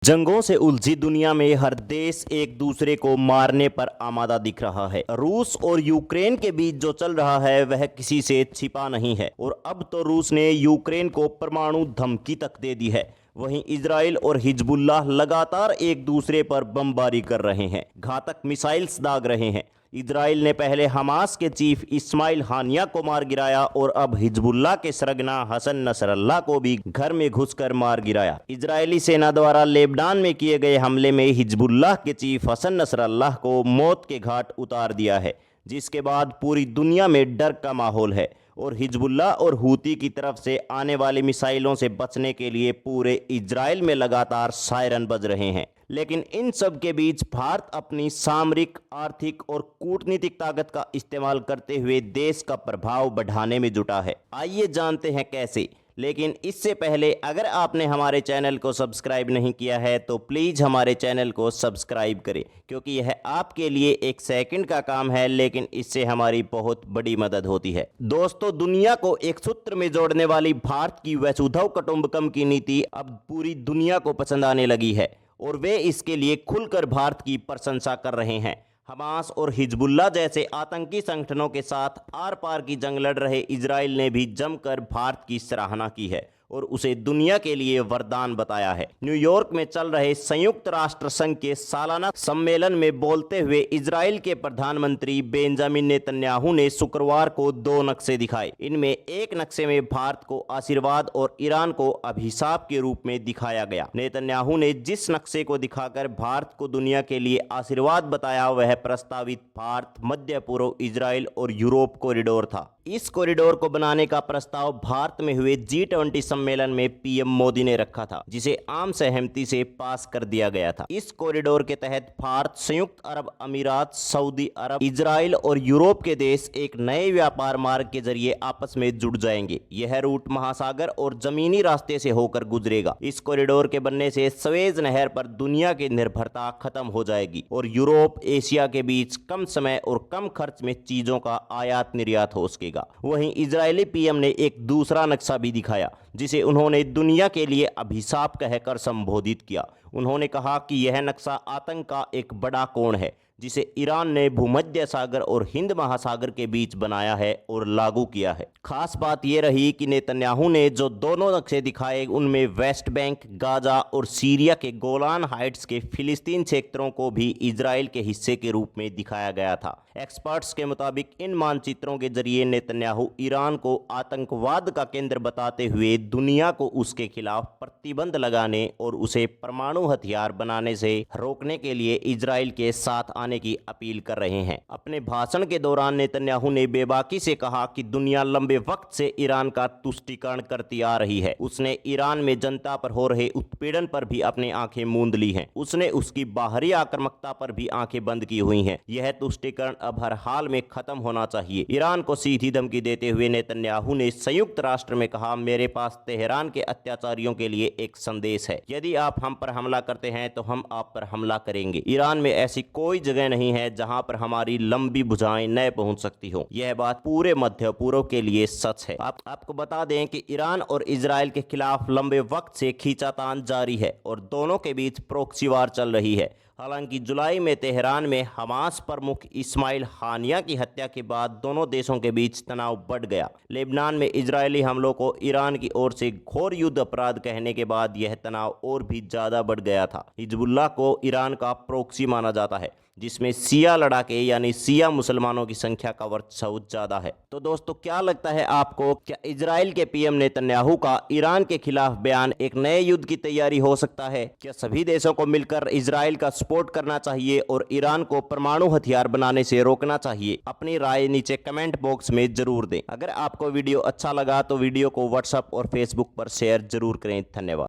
जंगों से उलझी दुनिया में हर देश एक दूसरे को मारने पर आमादा दिख रहा है। रूस और यूक्रेन के बीच जो चल रहा है वह किसी से छिपा नहीं है और अब तो रूस ने यूक्रेन को परमाणु धमकी तक दे दी है। वहीं इजराइल और हिजबुल्लाह लगातार एक दूसरे पर बमबारी कर रहे हैं, घातक मिसाइल्स दाग रहे हैं। इजराइल ने पहले हमास के चीफ इस्माइल हानिया को मार गिराया और अब हिजबुल्लाह के सरगना हसन नसरल्लाह को भी घर में घुसकर मार गिराया। इजरायली सेना द्वारा लेबनान में किए गए हमले में हिजबुल्लाह के चीफ हसन नसरल्लाह को मौत के घाट उतार दिया है, जिसके बाद पूरी दुनिया में डर का माहौल है और हिजबुल्लाह और हूती की तरफ से आने वाली मिसाइलों से बचने के लिए पूरे इजराइल में लगातार सायरन बज रहे हैं। लेकिन इन सब के बीच भारत अपनी सामरिक, आर्थिक और कूटनीतिक ताकत का इस्तेमाल करते हुए देश का प्रभाव बढ़ाने में जुटा है। आइए जानते हैं कैसे। लेकिन इससे पहले अगर आपने हमारे चैनल को सब्सक्राइब नहीं किया है तो प्लीज़ हमारे चैनल को सब्सक्राइब करें, क्योंकि यह आपके लिए एक सेकंड का काम है, लेकिन इससे हमारी बहुत बड़ी मदद होती है। दोस्तों, दुनिया को एक सूत्र में जोड़ने वाली भारत की वसुधैव कुटुंबकम की नीति अब पूरी दुनिया को पसंद आने लगी है और वे इसके लिए खुलकर भारत की प्रशंसा कर रहे हैं। हमास और हिजबुल्लाह जैसे आतंकी संगठनों के साथ आर पार की जंग लड़ रहे इजराइल ने भी जमकर भारत की सराहना की है और उसे दुनिया के लिए वरदान बताया है। न्यूयॉर्क में चल रहे संयुक्त राष्ट्र संघ के सालाना सम्मेलन में बोलते हुए इजराइल के प्रधानमंत्री बेंजामिन नेतन्याहू ने शुक्रवार को 2 नक्शे दिखाए। इनमें एक नक्शे में भारत को आशीर्वाद और ईरान को अभिशाप के रूप में दिखाया गया। नेतन्याहू ने जिस नक्शे को दिखाकर भारत को दुनिया के लिए आशीर्वाद बताया वह प्रस्तावित भारत, मध्य पूर्व, इजराइल और यूरोप कॉरिडोर था। इस कॉरिडोर को बनाने का प्रस्ताव भारत में हुए G20 सम्मेलन में पीएम मोदी ने रखा था, जिसे आम सहमति से पास कर दिया गया था। इस कॉरिडोर के तहत भारत, संयुक्त अरब अमीरात, सऊदी अरब, इजराइल और यूरोप के देश एक नए व्यापार मार्ग के जरिए आपस में जुड़ जाएंगे। यह रूट महासागर और जमीनी रास्ते से होकर गुजरेगा। इस कॉरिडोर के बनने से स्वेज नहर पर दुनिया की निर्भरता खत्म हो जाएगी और यूरोप, एशिया के बीच कम समय और कम खर्च में चीजों का आयात निर्यात हो सकेगा। वहीं इजरायली पीएम ने एक दूसरा नक्शा भी दिखाया, जिसे उन्होंने दुनिया के लिए अभिशाप कहकर संबोधित किया। उन्होंने कहा कि यह नक्शा आतंक का एक बड़ा कोण है, जिसे ईरान ने भूमध्य सागर और हिंद महासागर के बीच बनाया है और लागू किया है। खास बात यह रही कि नेतन्याहू ने जो दोनों नक्शे दिखाए उनमें वेस्ट बैंक, गाजा और सीरिया के गोलान हाइट्स के फिलिस्तीन क्षेत्रों को भी इजराइल के हिस्से के रूप में दिखाया गया था। एक्सपर्ट्स के मुताबिक इन मानचित्रों के जरिए नेतन्याहू ईरान को आतंकवाद का केंद्र बताते हुए दुनिया को उसके खिलाफ प्रतिबंध लगाने और उसे परमाणु हथियार बनाने से रोकने के लिए इजराइल के साथ आने की अपील कर रहे हैं। अपने भाषण के दौरान नेतन्याहू ने बेबाकी से कहा कि दुनिया लंबे वक्त से ईरान का तुष्टीकरण करती आ रही है। उसने ईरान में जनता पर हो रहे उत्पीड़न पर भी अपनी आंखें मूंद ली हैं। उसने उसकी बाहरी आक्रामकता पर भी आंखें बंद की हुई हैं। यह तुष्टीकरण अब हर हाल में खत्म होना चाहिए। ईरान को सीधी धमकी देते हुए नेतन्याहू ने संयुक्त राष्ट्र में कहा, मेरे पास तेहरान के अत्याचारियों के लिए एक संदेश है। यदि आप हम पर हमला करते हैं तो हम आप पर हमला करेंगे। ईरान में ऐसी कोई जगह नहीं है जहां पर हमारी लंबी भुजाएं न पहुंच सकती हो। यह बात पूरे मध्य पूर्व के लिए सच है। आपको बता दें कि ईरान और इजराइल के खिलाफ लंबे वक्त से खींचातान जारी है और दोनों के बीच प्रॉक्सी वार चल रही है। हालांकि जुलाई में तेहरान में हमास प्रमुख इस्माइल हानिया की हत्या के बाद दोनों देशों के बीच तनाव बढ़ गया। लेबनान में इजरायली हमलों को ईरान की ओर से घोर युद्ध अपराध कहने के बाद यह तनाव और भी ज्यादा बढ़ गया था। हिजबुल्लाह को ईरान का प्रॉक्सी माना जाता है, जिसमें सिया लड़ाके यानी सिया मुसलमानों की संख्या का वर्चस्व ज्यादा है। तो दोस्तों, क्या लगता है आपको, क्या इजराइल के पीएम नेतन्याहू का ईरान के खिलाफ बयान एक नए युद्ध की तैयारी हो सकता है? क्या सभी देशों को मिलकर इजराइल का सपोर्ट करना चाहिए और ईरान को परमाणु हथियार बनाने से रोकना चाहिए? अपनी राय नीचे कमेंट बॉक्स में जरूर दें। अगर आपको वीडियो अच्छा लगा तो वीडियो को व्हाट्सएप और फेसबुक पर शेयर जरूर करें। धन्यवाद।